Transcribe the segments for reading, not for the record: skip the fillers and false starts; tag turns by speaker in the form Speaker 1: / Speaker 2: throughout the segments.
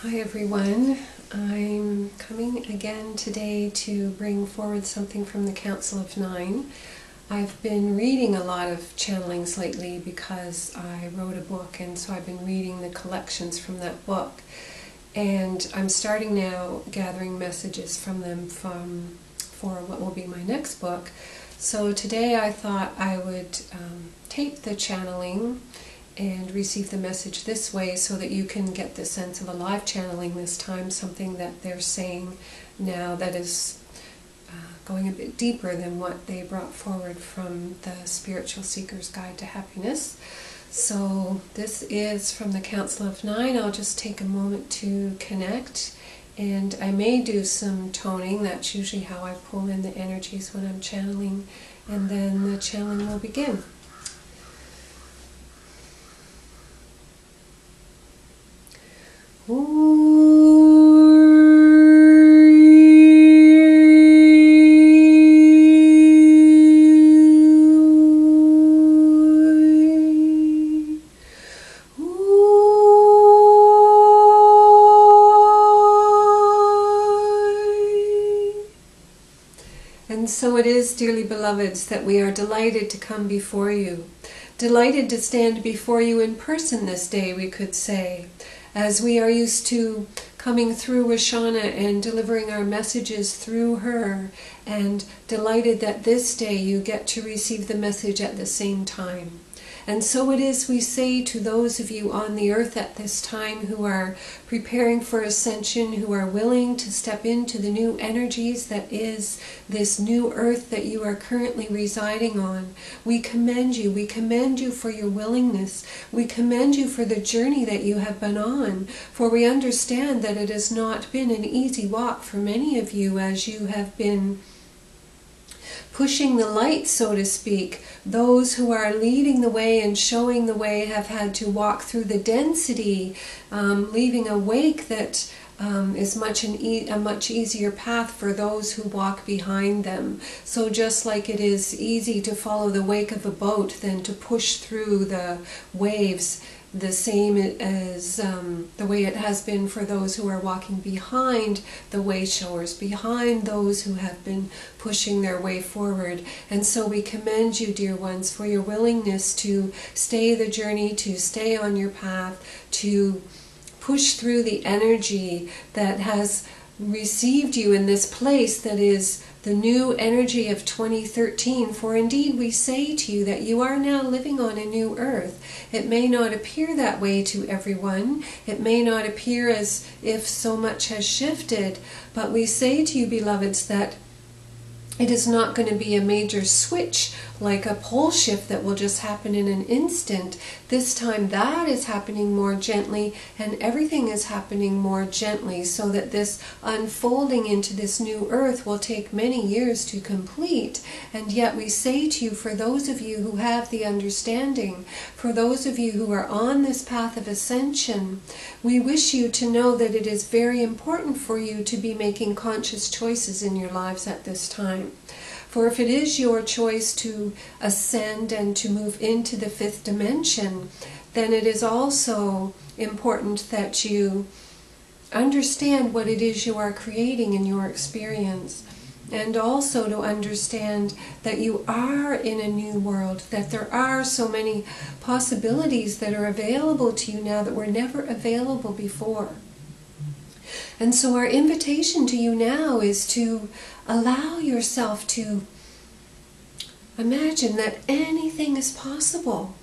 Speaker 1: Hi everyone, I'm coming again today to bring forward something from the Council of Nine. I've been reading a lot of channelings lately because I wrote a book, and so I've been reading the collections from that book. And I'm starting now gathering messages from them for what will be my next book. So today I thought I would tape the channeling and receive the message this way so that you can get the sense of a live channeling this time, something that they're saying now that is going a bit deeper than what they brought forward from the Spiritual Seeker's Guide to Happiness. So this is from the Council of Nine. I'll just take a moment to connect, and I may do some toning. That's usually how I pull in the energies when I'm channeling, and then the channeling will begin. And so it is, dearly beloveds, that we are delighted to come before you. Delighted to stand before you in person this day, we could say, as we are used to coming through Roshana and delivering our messages through her, and delighted that this day you get to receive the message at the same time. And so it is we say to those of you on the earth at this time who are preparing for ascension, who are willing to step into the new energies that is this new earth that you are currently residing on, we commend you. We commend you for your willingness. We commend you for the journey that you have been on, for we understand that it has not been an easy walk for many of you as you have been pushing the light, so to speak. Those who are leading the way and showing the way have had to walk through the density, leaving a wake that is a much easier path for those who walk behind them. So just like it is easy to follow the wake of a boat than to push through the waves, the same as the way it has been for those who are walking behind the way showers, behind those who have been pushing their way forward. And so we commend you, dear ones, for your willingness to stay the journey, to stay on your path, to push through the energy that has received you in this place that is the new energy of 2013. For indeed we say to you that you are now living on a new earth. It may not appear that way to everyone. It may not appear as if so much has shifted, but we say to you, beloveds, that it is not going to be a major switch like a pole shift that will just happen in an instant. This time that is happening more gently, and everything is happening more gently, so that this unfolding into this new earth will take many years to complete. And yet we say to you, for those of you who have the understanding, for those of you who are on this path of ascension, we wish you to know that it is very important for you to be making conscious choices in your lives at this time. For if it is your choice to ascend and to move into the fifth dimension, then it is also important that you understand what it is you are creating in your experience, and also to understand that you are in a new world, that there are so many possibilities that are available to you now that were never available before. And so our invitation to you now is to allow yourself to imagine that anything is possible.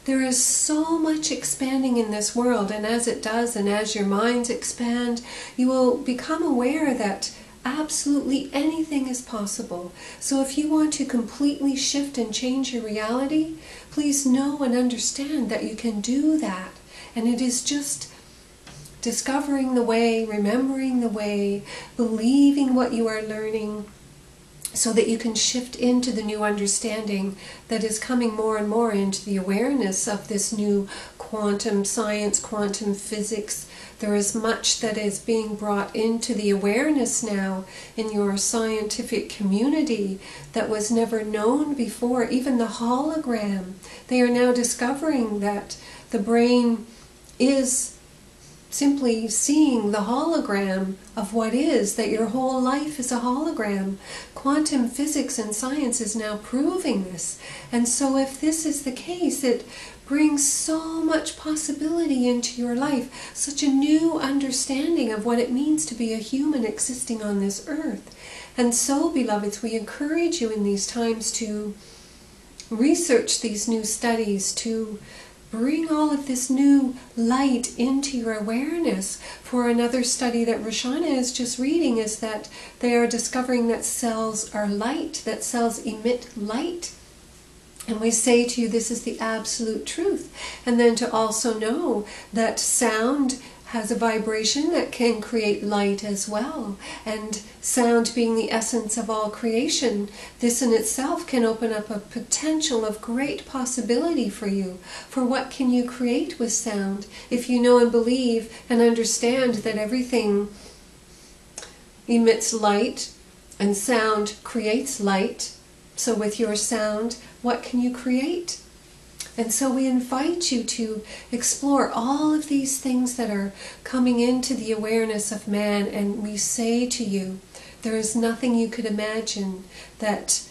Speaker 1: There is so much expanding in this world, and as it does, and as your minds expand, you will become aware that absolutely anything is possible. So if you want to completely shift and change your reality, please know and understand that you can do that. And it is just discovering the way, remembering the way, believing what you are learning, so that you can shift into the new understanding that is coming more and more into the awareness of this new quantum science, quantum physics. There is much that is being brought into the awareness now in your scientific community that was never known before. Even the hologram, they are now discovering that the brain is simply seeing the hologram of what is, that your whole life is a hologram. Quantum physics and science is now proving this. And so if this is the case, it brings so much possibility into your life, such a new understanding of what it means to be a human existing on this earth. And so, beloveds, we encourage you in these times to research these new studies, to bring all of this new light into your awareness. For another study that Roshana is just reading is that they are discovering that cells are light, that cells emit light. And we say to you, this is the absolute truth. And then to also know that sound has a vibration that can create light as well. And sound being the essence of all creation, this in itself can open up a potential of great possibility for you. For what can you create with sound? If you know and believe and understand that everything emits light and sound creates light, so with your sound, what can you create? And so we invite you to explore all of these things that are coming into the awareness of man, and we say to you, there is nothing you could imagine that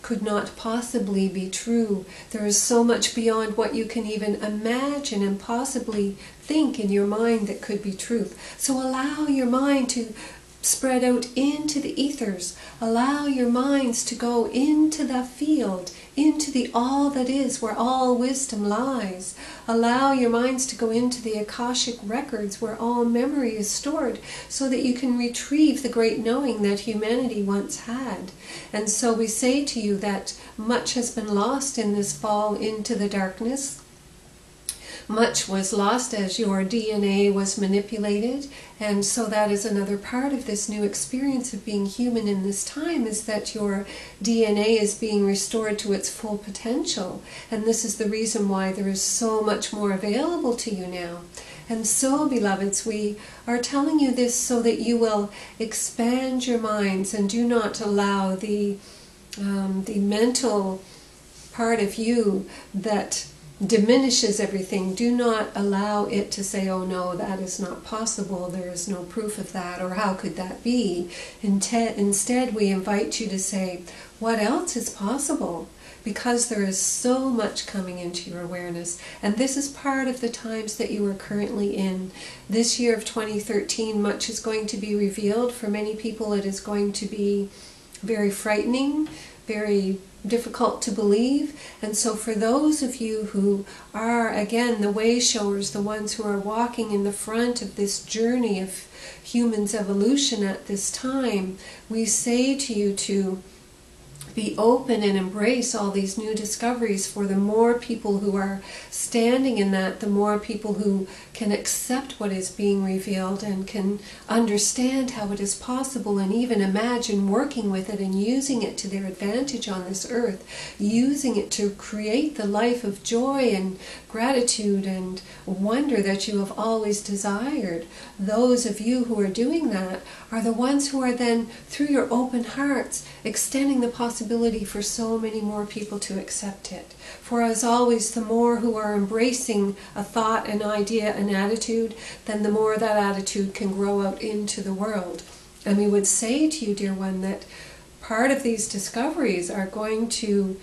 Speaker 1: could not possibly be true. There is so much beyond what you can even imagine and possibly think in your mind that could be truth. So allow your mind to spread out into the ethers. Allow your minds to go into the field, into the all that is, where all wisdom lies. Allow your minds to go into the Akashic records, where all memory is stored, so that you can retrieve the great knowing that humanity once had. And so we say to you that much has been lost in this fall into the darkness. Much was lost as your DNA was manipulated, and so that is another part of this new experience of being human in this time, is that your DNA is being restored to its full potential. And this is the reason why there is so much more available to you now. And so, beloveds, we are telling you this so that you will expand your minds and do not allow the mental part of you that diminishes everything. Do not allow it to say, oh no, that is not possible, there is no proof of that, or how could that be? Instead, we invite you to say, what else is possible? Because there is so much coming into your awareness. And this is part of the times that you are currently in. This year of 2013, much is going to be revealed. For many people, it is going to be very frightening, very difficult to believe. And so for those of you who are, again, the way showers, the ones who are walking in the front of this journey of humans' evolution at this time, we say to you to be open and embrace all these new discoveries. For the more people who are standing in that, the more people who can accept what is being revealed and can understand how it is possible and even imagine working with it and using it to their advantage on this earth, using it to create the life of joy and gratitude and wonder that you have always desired. Those of you who are doing that are the ones who are then, through your open hearts, extending the possibility for so many more people to accept it. For as always, the more who are embracing a thought, an idea, an attitude, then the more that attitude can grow out into the world. And we would say to you, dear one, that part of these discoveries are going to,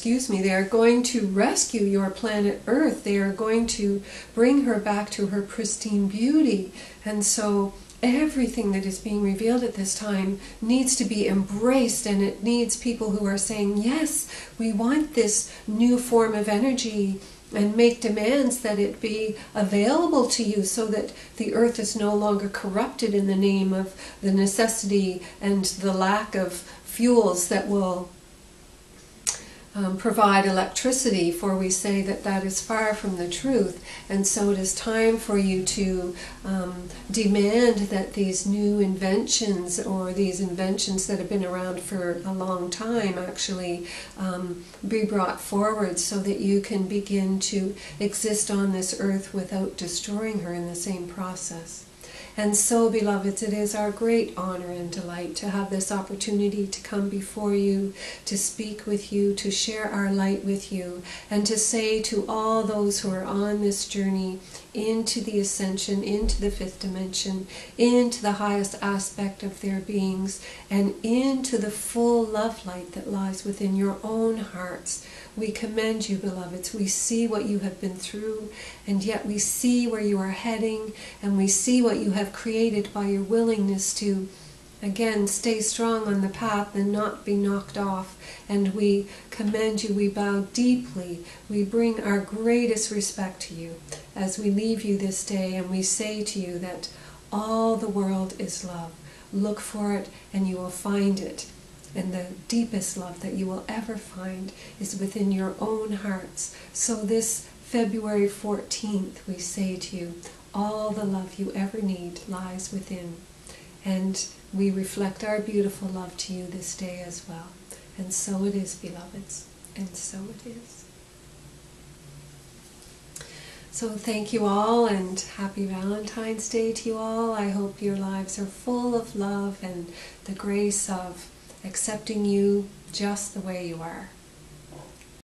Speaker 1: they are going to rescue your planet Earth. They are going to bring her back to her pristine beauty. And so everything that is being revealed at this time needs to be embraced, and it needs people who are saying, yes, we want this new form of energy, and make demands that it be available to you so that the earth is no longer corrupted in the name of the necessity and the lack of fuels that will provide electricity, for we say that that is far from the truth. And so it is time for you to demand that these new inventions, or these inventions that have been around for a long time, actually be brought forward so that you can begin to exist on this earth without destroying her in the same process. And so, beloveds, it is our great honor and delight to have this opportunity to come before you, to speak with you, to share our light with you, and to say to all those who are on this journey into the ascension, into the fifth dimension, into the highest aspect of their beings, and into the full love light that lies within your own hearts. We commend you, beloveds. We see what you have been through, and yet we see where you are heading, and we see what you have created by your willingness to, again, stay strong on the path and not be knocked off. And we commend you. We bow deeply. We bring our greatest respect to you as we leave you this day, and we say to you that all the world is love. Look for it and you will find it. And the deepest love that you will ever find is within your own hearts. So this February 14th, we say to you, all the love you ever need lies within. And we reflect our beautiful love to you this day as well. And so it is, beloveds. And so it is. So thank you all, and happy Valentine's Day to you all. I hope your lives are full of love and the grace of accepting you just the way you are.